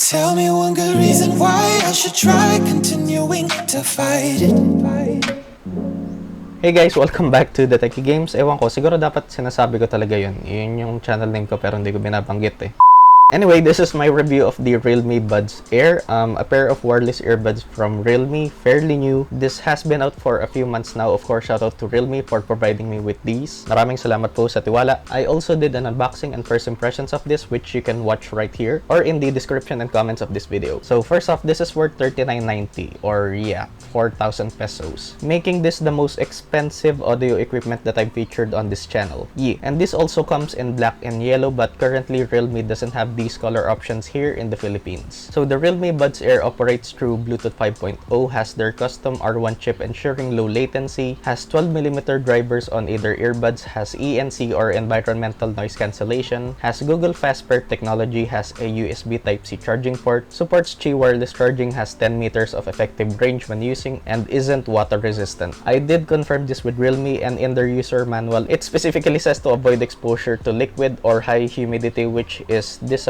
Tell me one good reason why I should try continuing to fight it. Hey guys, welcome back to the Techie Games. Ewan ko, siguro dapat sinasabi ko talaga yun. Yun yung channel name ko pero hindi ko binabanggit eh. Anyway, this is my review of the REALME Buds Air, a pair of wireless earbuds from REALME, fairly new. This has been out for a few months now. Of course, shout out to REALME for providing me with these. Maraming salamat po sa tiwala. I also did an unboxing and first impressions of this, which you can watch right here or in the description and comments of this video. So first off, this is worth $39.90 or yeah, 4,000 pesos, making this the most expensive audio equipment that I've featured on this channel. Yeah, and this also comes in black and yellow, but currently REALME doesn't have these color options here in the Philippines. So the REALME Buds Air operates through Bluetooth 5.0, has their custom R1 chip ensuring low latency, has 12mm drivers on either earbuds, has ENC or environmental noise cancellation, has Google Fast Pair technology, has a USB Type-C charging port, supports Qi wireless charging, has 10 meters of effective range when using, and isn't water resistant. I did confirm this with REALME, and in their user manual, it specifically says to avoid exposure to liquid or high humidity, which is disappointing.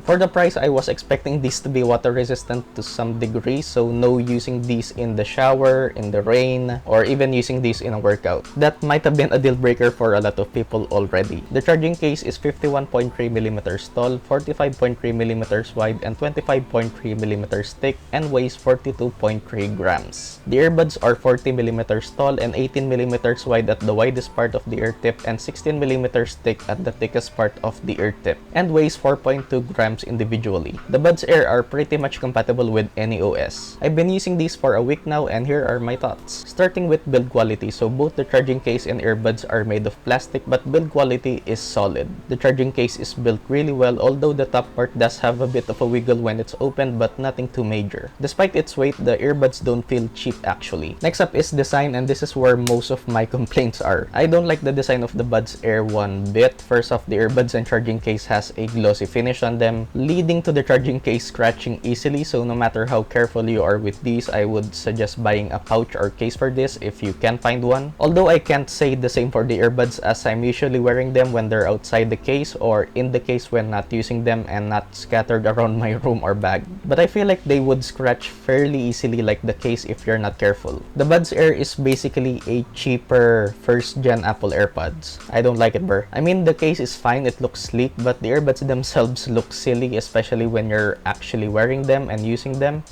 For the price, I was expecting these to be water resistant to some degree, so no using these in the shower, in the rain, or even using these in a workout. That might have been a deal breaker for a lot of people already. The charging case is 51.3mm tall, 45.3mm wide, and 25.3mm thick, and weighs 42.3 grams. The earbuds are 40mm tall and 18mm wide at the widest part of the ear tip, and 16mm thick at the thickest part of the ear tip, and weighs 4.2 grams individually. The Buds Air are pretty much compatible with any OS. I've been using these for a week now, and here are my thoughts. Starting with build quality, so both the charging case and earbuds are made of plastic, but build quality is solid. The charging case is built really well, although the top part does have a bit of a wiggle when it's opened, but nothing too major. Despite its weight, the earbuds don't feel cheap actually. Next up is design, and this is where most of my complaints are. I don't like the design of the Buds Air one bit. First off, the earbuds and charging case has a glossy finish on them, leading to the charging case scratching easily, so no matter how careful you are with these, I would suggest buying a pouch or case for this if you can find one. Although I can't say the same for the earbuds, as I'm usually wearing them when they're outside the case or in the case when not using them and not scattered around my room or bag. But I feel like they would scratch fairly easily like the case if you're not careful. The Buds Air is basically a cheaper first-gen Apple AirPods. I don't like it, bro. I mean, the case is fine, it looks sleek, but the earbuds themselves look silly, especially when you're actually wearing them and using them.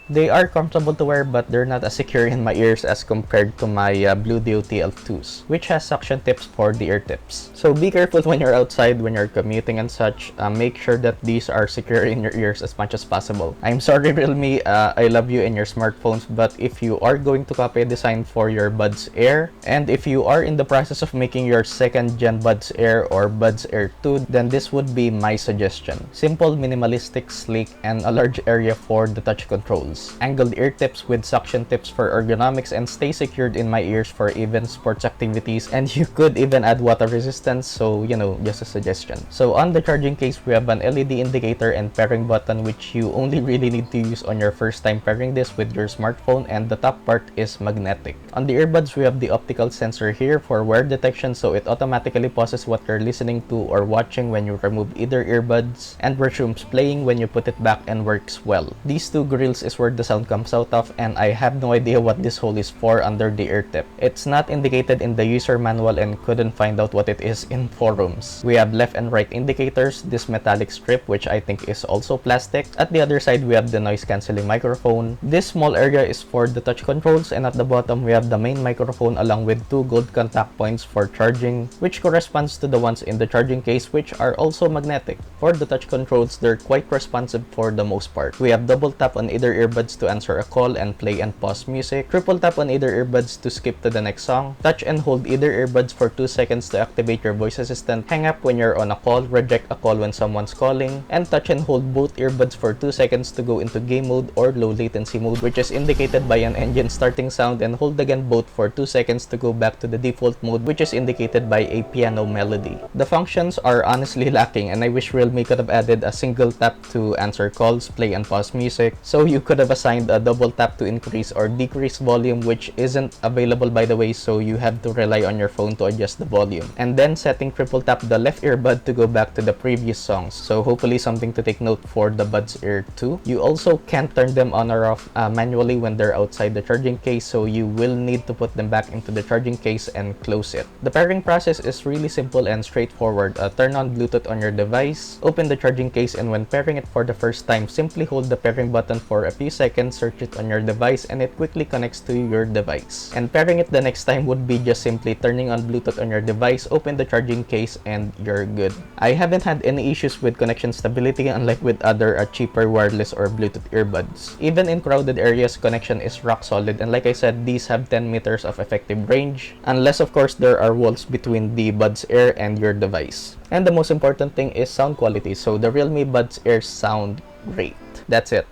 They are comfortable to wear, but they're not as secure in my ears as compared to my Blue DOT L2s, which has suction tips for the ear tips. So be careful when you're outside, when you're commuting and such. Make sure that these are secure in your ears as much as possible. I'm sorry, REALME, I love you and your smartphones, but if you are going to copy a design for your Buds Air, and if you are in the process of making your second-gen Buds Air or Buds Air 2, then this would be my suggestion. Simple, minimalistic, sleek, and a large area for the touch controls. Angled ear tips with suction tips for ergonomics, and stay secured in my ears for even sports activities, and you could even add water resistance, so you know, just a suggestion. So on the charging case, we have an LED indicator and pairing button, which you only really need to use on your first time pairing this with your smartphone, and the top part is magnetic. On the earbuds, we have the optical sensor here for wear detection, so it automatically pauses what you're listening to or watching when you remove either earbuds, and resumes playing when you put it back, and works well. These two grills is where the sound comes out of, and I have no idea what this hole is for under the ear tip. It's not indicated in the user manual, and couldn't find out what it is in forums. We have left and right indicators, this metallic strip which I think is also plastic. At the other side, we have the noise cancelling microphone. This small area is for the touch controls, and at the bottom we have the main microphone along with two gold contact points for charging, which corresponds to the ones in the charging case, which are also magnetic. For the touch controls, they're quite responsive for the most part. We have double tap on either earbud to answer a call and play and pause music, triple tap on either earbuds to skip to the next song, touch and hold either earbuds for 2 seconds to activate your voice assistant, hang up when you're on a call, reject a call when someone's calling, and touch and hold both earbuds for 2 seconds to go into game mode or low latency mode, which is indicated by an engine starting sound, and hold again both for 2 seconds to go back to the default mode, which is indicated by a piano melody. The functions are honestly lacking, and I wish REALME could have added a single tap to answer calls, play and pause music, so you could have I've assigned a double tap to increase or decrease volume, which isn't available by the way, so you have to rely on your phone to adjust the volume. And then setting triple tap the left earbud to go back to the previous songs. So hopefully something to take note for the Buds Air 2. You also can't turn them on or off manually when they're outside the charging case, so you will need to put them back into the charging case and close it. The pairing process is really simple and straightforward. Turn on Bluetooth on your device, open the charging case, and when pairing it for the first time, simply hold the pairing button for a few seconds, search it on your device, and it quickly connects to your device. And pairing it the next time would be just simply turning on Bluetooth on your device, open the charging case, and you're good. I haven't had any issues with connection stability unlike with other cheaper wireless or Bluetooth earbuds. Even in crowded areas, connection is rock solid, and like I said, these have 10 meters of effective range, unless of course there are walls between the Buds Air and your device. And the most important thing is sound quality, so the REALME Buds Air sound great. That's it.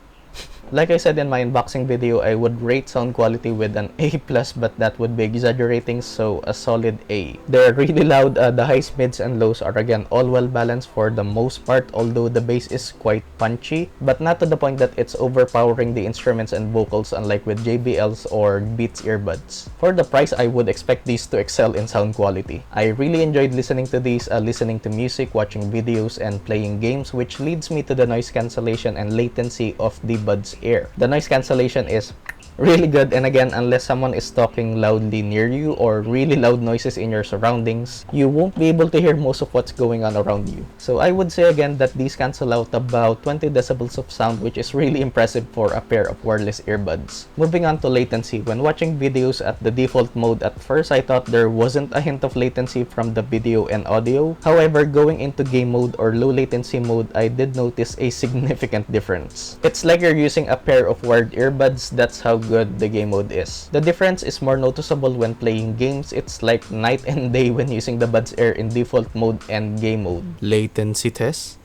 Like I said in my unboxing video, I would rate sound quality with an A+, but that would be exaggerating, so a solid A. They're really loud. The highs, mids, and lows are again all well balanced for the most part, although the bass is quite punchy, but not to the point that it's overpowering the instruments and vocals unlike with JBL's or Beats earbuds. For the price, I would expect these to excel in sound quality. I really enjoyed listening to these, listening to music, watching videos, and playing games, which leads me to the noise cancellation and latency of the Buds Air. The noise cancellation is really good, and again, unless someone is talking loudly near you or really loud noises in your surroundings, you won't be able to hear most of what's going on around you. So I would say again that these cancel out about 20 decibels of sound, which is really impressive for a pair of wireless earbuds. Moving on to latency, when watching videos at the default mode, at first I thought there wasn't a hint of latency from the video and audio. However, going into game mode or low latency mode, I did notice a significant difference. It's like you're using a pair of wired earbuds. That's how good the game mode is. The difference is more noticeable when playing games. It's like night and day when using the Buds Air in default mode and game mode. Latency test.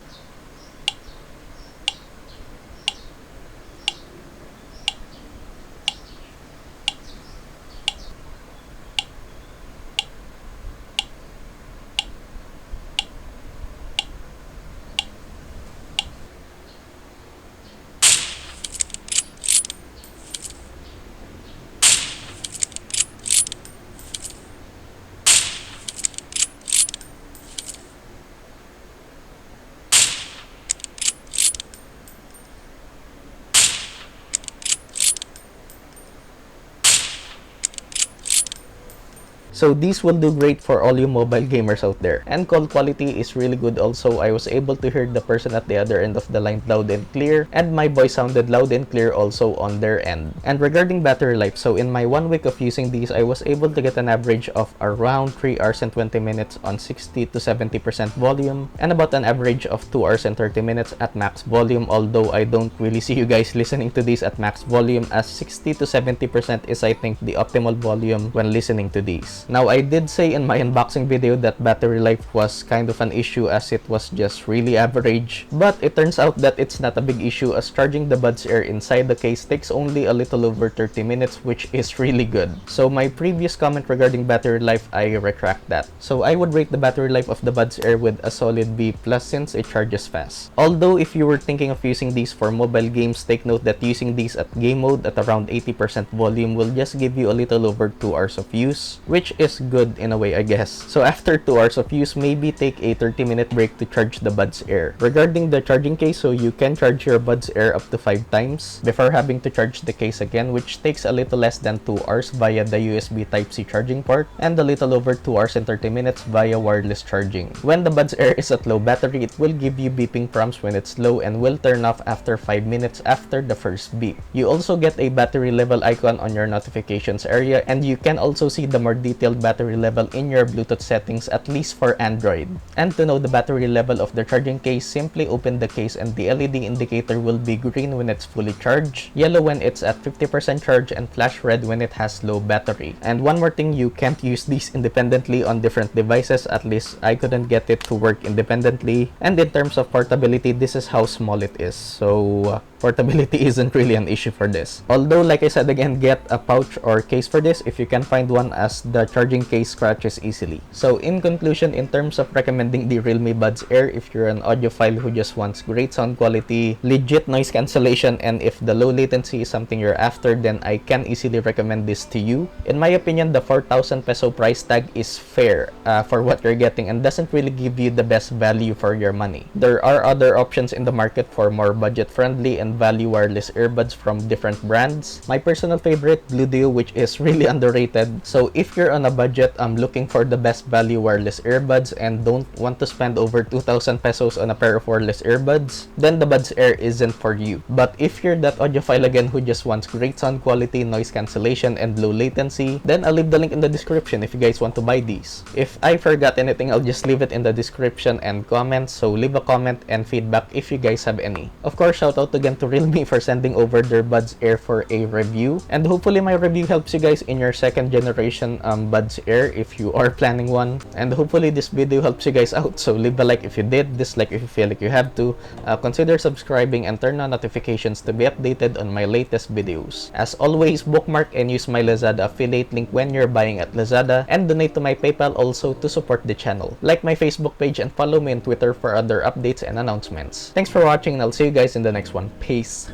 So these will do great for all you mobile gamers out there. And call quality is really good also. I was able to hear the person at the other end of the line loud and clear, and my voice sounded loud and clear also on their end. And regarding battery life, so in my 1 week of using these, I was able to get an average of around 3 hours and 20 minutes on 60 to 70% volume, and about an average of 2 hours and 30 minutes at max volume, although I don't really see you guys listening to these at max volume, as 60 to 70% is I think the optimal volume when listening to these. Now, I did say in my unboxing video that battery life was kind of an issue as it was just really average, but it turns out that it's not a big issue as charging the Buds Air inside the case takes only a little over 30 minutes, which is really good. So my previous comment regarding battery life, I retract that. So I would rate the battery life of the Buds Air with a solid B+ since it charges fast. Although if you were thinking of using these for mobile games, take note that using these at game mode at around 80% volume will just give you a little over 2 hours of use, which is good in a way, I guess. So after 2 hours of use, maybe take a 30-minute break to charge the Buds Air. Regarding the charging case, so you can charge your Buds Air up to 5 times before having to charge the case again, which takes a little less than 2 hours via the USB Type-C charging port and a little over 2 hours and 30 minutes via wireless charging. When the Buds Air is at low battery, it will give you beeping prompts when it's low and will turn off after 5 minutes after the first beep. You also get a battery level icon on your notifications area, and you can also see the more detailed battery level in your Bluetooth settings, at least for Android. And to know the battery level of the charging case, simply open the case and the LED indicator will be green when it's fully charged, yellow when it's at 50% charge, and flash red when it has low battery. And one more thing, you can't use these independently on different devices. At least I couldn't get it to work independently. And in terms of portability, this is how small it is. So portability isn't really an issue for this. Although, like I said again, get a pouch or case for this if you can find one, as the charging case scratches easily. So in conclusion, in terms of recommending the REALME Buds Air, if you're an audiophile who just wants great sound quality, legit noise cancellation, and if the low latency is something you're after, then I can easily recommend this to you. In my opinion, the 4,000 peso price tag is fair for what you're getting and doesn't really give you the best value for your money. There are other options in the market for more budget-friendly and value wireless earbuds from different brands. My personal favorite, Blue Duo, which is really underrated. So if you're on a budget, looking for the best value wireless earbuds and don't want to spend over 2,000 pesos on a pair of wireless earbuds, then the Buds Air isn't for you. But if you're that audiophile again who just wants great sound quality, noise cancellation, and low latency, then I'll leave the link in the description if you guys want to buy these. If I forgot anything, I'll just leave it in the description and comments, so leave a comment and feedback if you guys have any. Of course, shout out again to REALME for sending over their Buds Air for a review, and hopefully my review helps you guys in your second generation Buds Air if you are planning one, and hopefully this video helps you guys out. So leave a like if you did, dislike if you feel like you have to, consider subscribing and turn on notifications to be updated on my latest videos. As always, bookmark and use my Lazada affiliate link when you're buying at Lazada, and donate to my PayPal also to support the channel. Like my Facebook page and follow me on Twitter for other updates and announcements. Thanks for watching, and I'll see you guys in the next one. Peace.